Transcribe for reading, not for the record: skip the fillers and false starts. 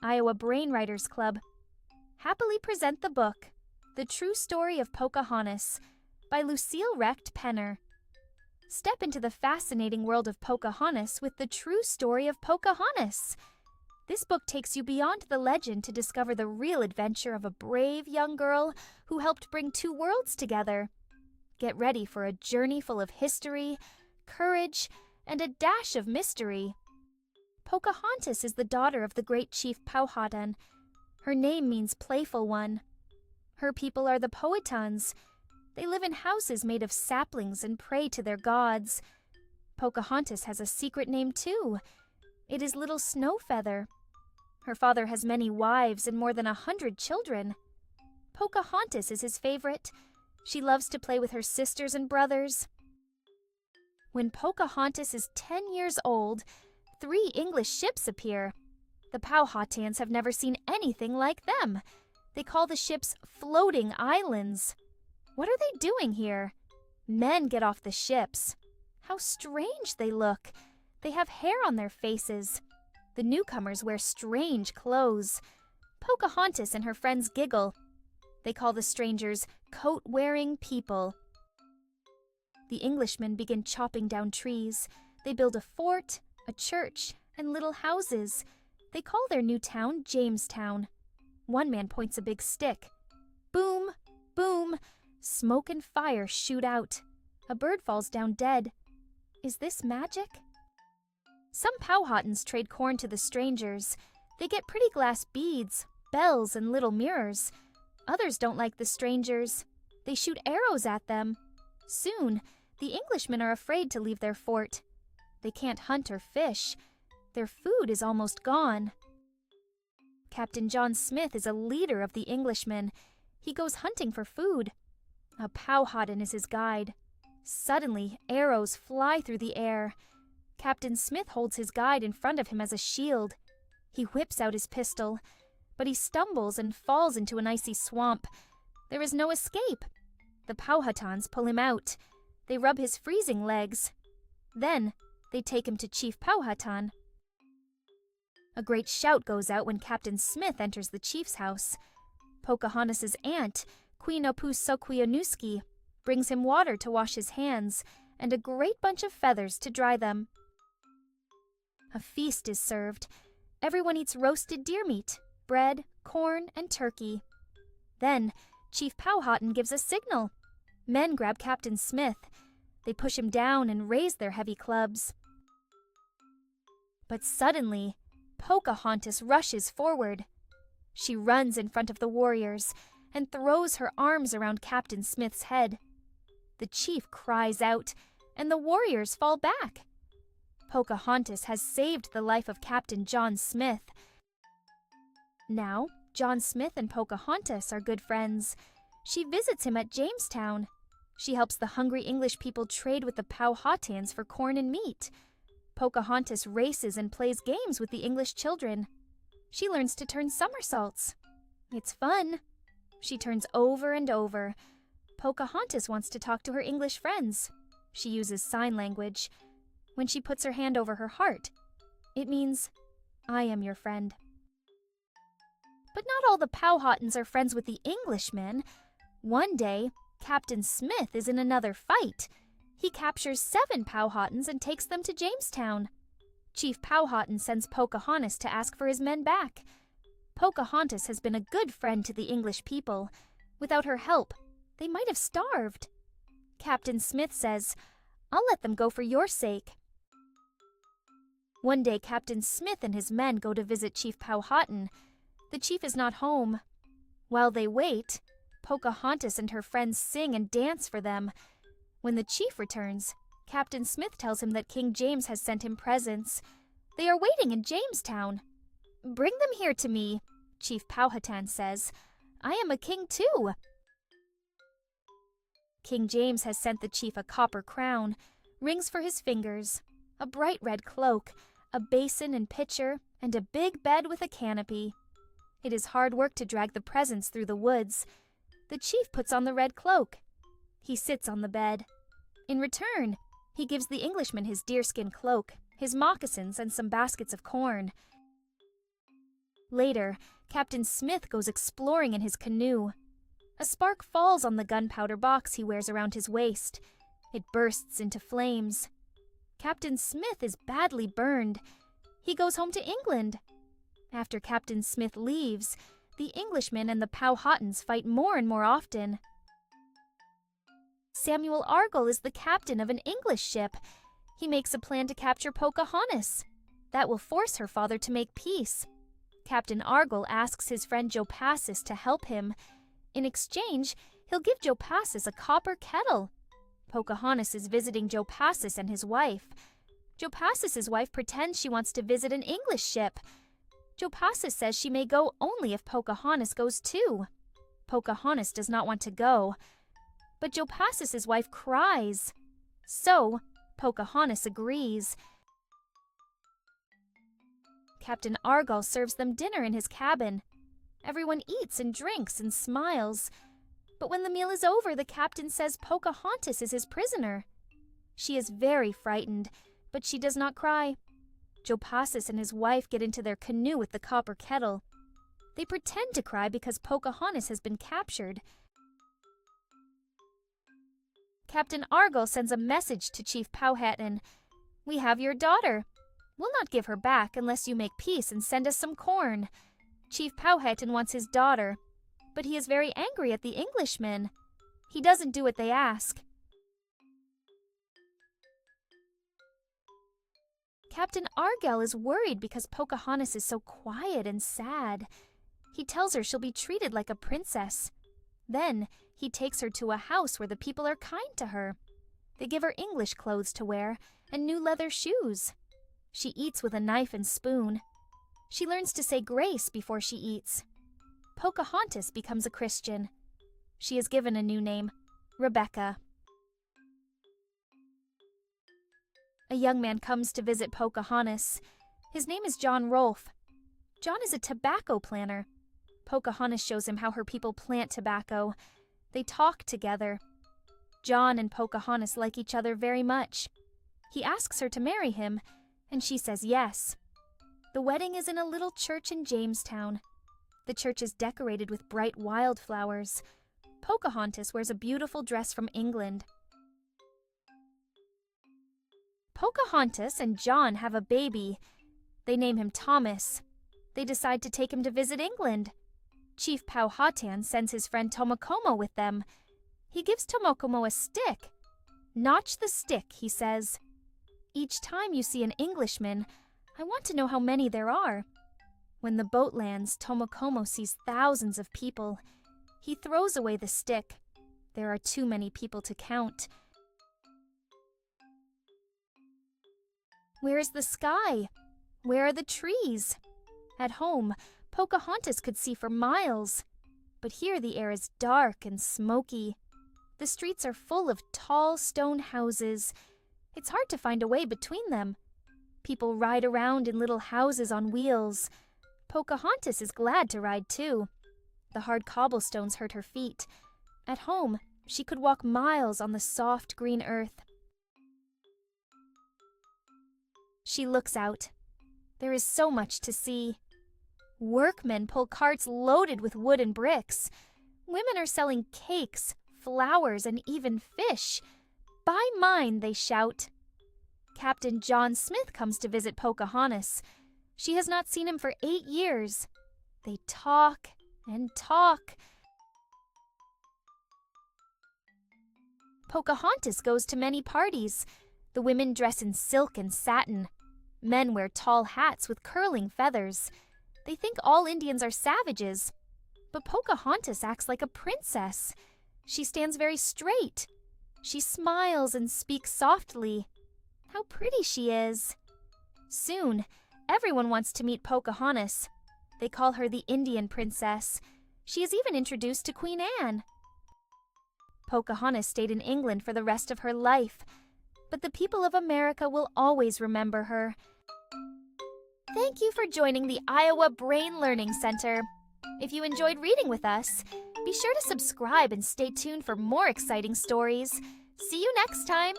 Iowa Brainwriters Club, happily present the book, The True Story of Pocahontas, by Lucille Recht Penner. Step into the fascinating world of Pocahontas with The True Story of Pocahontas. This book takes you beyond the legend to discover the real adventure of a brave young girl who helped bring two worlds together. Get ready for a journey full of history, courage, and a dash of mystery. Pocahontas is the daughter of the great chief Powhatan. Her name means playful one. Her people are the Powhatans. They live in houses made of saplings and pray to their gods. Pocahontas has a secret name too. It is Little Snowfeather. Her father has many wives and more than 100 children. Pocahontas is his favorite. She loves to play with her sisters and brothers. When Pocahontas is 10 years old, 3 English ships appear. The Powhatans have never seen anything like them. They call the ships floating islands. What are they doing here? Men get off the ships. How strange they look. They have hair on their faces. The newcomers wear strange clothes. Pocahontas and her friends giggle. They call the strangers coat-wearing people. The Englishmen begin chopping down trees. They build a fort, a church, and little houses. They call their new town Jamestown. One man points a big stick. Boom, boom, smoke and fire shoot out. A bird falls down dead. Is this magic? Some Powhatans trade corn to the strangers. They get pretty glass beads, bells, and little mirrors. Others don't like the strangers. They shoot arrows at them. Soon, the Englishmen are afraid to leave their fort. They can't hunt or fish. Their food is almost gone. Captain John Smith is a leader of the Englishmen. He goes hunting for food. A Powhatan is his guide. Suddenly, arrows fly through the air. Captain Smith holds his guide in front of him as a shield. He whips out his pistol, but he stumbles and falls into an icy swamp. There is no escape. The Powhatans pull him out. They rub his freezing legs. Then, they take him to Chief Powhatan. A great shout goes out when Captain Smith enters the chief's house. Pocahontas' aunt, Queen Opusokweonuski, brings him water to wash his hands and a great bunch of feathers to dry them. A feast is served. Everyone eats roasted deer meat, bread, corn, and turkey. Then, Chief Powhatan gives a signal. Men grab Captain Smith. They push him down and raise their heavy clubs. But suddenly, Pocahontas rushes forward. She runs in front of the warriors and throws her arms around Captain Smith's head. The chief cries out, and the warriors fall back. Pocahontas has saved the life of Captain John Smith. Now, John Smith and Pocahontas are good friends. She visits him at Jamestown. She helps the hungry English people trade with the Powhatans for corn and meat. Pocahontas races and plays games with the English children. She learns to turn somersaults. It's fun. She turns over and over. Pocahontas wants to talk to her English friends. She uses sign language. When she puts her hand over her heart, it means, I am your friend. But not all the Powhatans are friends with the Englishmen. One day, Captain Smith is in another fight. He captures 7 Powhatans and takes them to Jamestown. Chief Powhatan sends Pocahontas to ask for his men back. Pocahontas has been a good friend to the English people. Without her help, they might have starved. Captain Smith says, I'll let them go for your sake. One day, Captain Smith and his men go to visit Chief Powhatan. The chief is not home. While they wait, Pocahontas and her friends sing and dance for them. When the chief returns, Captain Smith tells him that King James has sent him presents. They are waiting in Jamestown. Bring them here to me, Chief Powhatan says. I am a king too. King James has sent the chief a copper crown, rings for his fingers, a bright red cloak, a basin and pitcher, and a big bed with a canopy. It is hard work to drag the presents through the woods. The chief puts on the red cloak. He sits on the bed. In return, he gives the Englishman his deerskin cloak, his moccasins, and some baskets of corn. Later, Captain Smith goes exploring in his canoe. A spark falls on the gunpowder box he wears around his waist. It bursts into flames. Captain Smith is badly burned. He goes home to England. After Captain Smith leaves, the Englishmen and the Powhatans fight more and more often. Samuel Argall is the captain of an English ship. He makes a plan to capture Pocahontas. That will force her father to make peace. Captain Argall asks his friend Jopassus to help him. In exchange, he'll give Jopassus a copper kettle. Pocahontas is visiting Jopassus and his wife. Jopassus's wife pretends she wants to visit an English ship. Jopassus says she may go only if Pocahontas goes too. Pocahontas does not want to go. But Jopassus's wife cries. So, Pocahontas agrees. Captain Argall serves them dinner in his cabin. Everyone eats and drinks and smiles. But when the meal is over, the captain says Pocahontas is his prisoner. She is very frightened, but she does not cry. Jopassus and his wife get into their canoe with the copper kettle. They pretend to cry because Pocahontas has been captured. Captain Argall sends a message to Chief Powhatan. "We have your daughter. We'll not give her back unless you make peace and send us some corn." Chief Powhatan wants his daughter, but he is very angry at the Englishmen. He doesn't do what they ask. Captain Argall is worried because Pocahontas is so quiet and sad. He tells her she'll be treated like a princess. Then he takes her to a house where the people are kind to her. They give her English clothes to wear and new leather shoes. She eats with a knife and spoon. She learns to say grace before she eats. Pocahontas becomes a Christian. She is given a new name, Rebecca. A young man comes to visit Pocahontas. His name is John Rolfe. John is a tobacco planter. Pocahontas shows him how her people plant tobacco. They talk together. John and Pocahontas like each other very much. He asks her to marry him, and she says yes. The wedding is in a little church in Jamestown. The church is decorated with bright wildflowers. Pocahontas wears a beautiful dress from England. Pocahontas and John have a baby. They name him Thomas. They decide to take him to visit England. Chief Powhatan sends his friend Tomocomo with them. He gives Tomocomo a stick. "Notch the stick," he says. "Each time you see an Englishman, I want to know how many there are." When the boat lands, Tomocomo sees thousands of people. He throws away the stick. There are too many people to count. Where is the sky? Where are the trees? At home, Pocahontas could see for miles. But here the air is dark and smoky. The streets are full of tall stone houses. It's hard to find a way between them. People ride around in little houses on wheels. Pocahontas is glad to ride too. The hard cobblestones hurt her feet. At home, she could walk miles on the soft green earth. She looks out. There is so much to see. Workmen pull carts loaded with wood and bricks. Women are selling cakes, flowers, and even fish. "Buy mine," they shout. Captain John Smith comes to visit Pocahontas. She has not seen him for 8 years. They talk and talk. Pocahontas goes to many parties. The women dress in silk and satin. Men wear tall hats with curling feathers. They think all Indians are savages. But Pocahontas acts like a princess. She stands very straight. She smiles and speaks softly. How pretty she is. Soon, everyone wants to meet Pocahontas. They call her the Indian princess. She is even introduced to Queen Anne. Pocahontas stayed in England for the rest of her life. But the people of America will always remember her. Thank you for joining the Iowa Brain Learning Center. If you enjoyed reading with us, be sure to subscribe and stay tuned for more exciting stories. See you next time!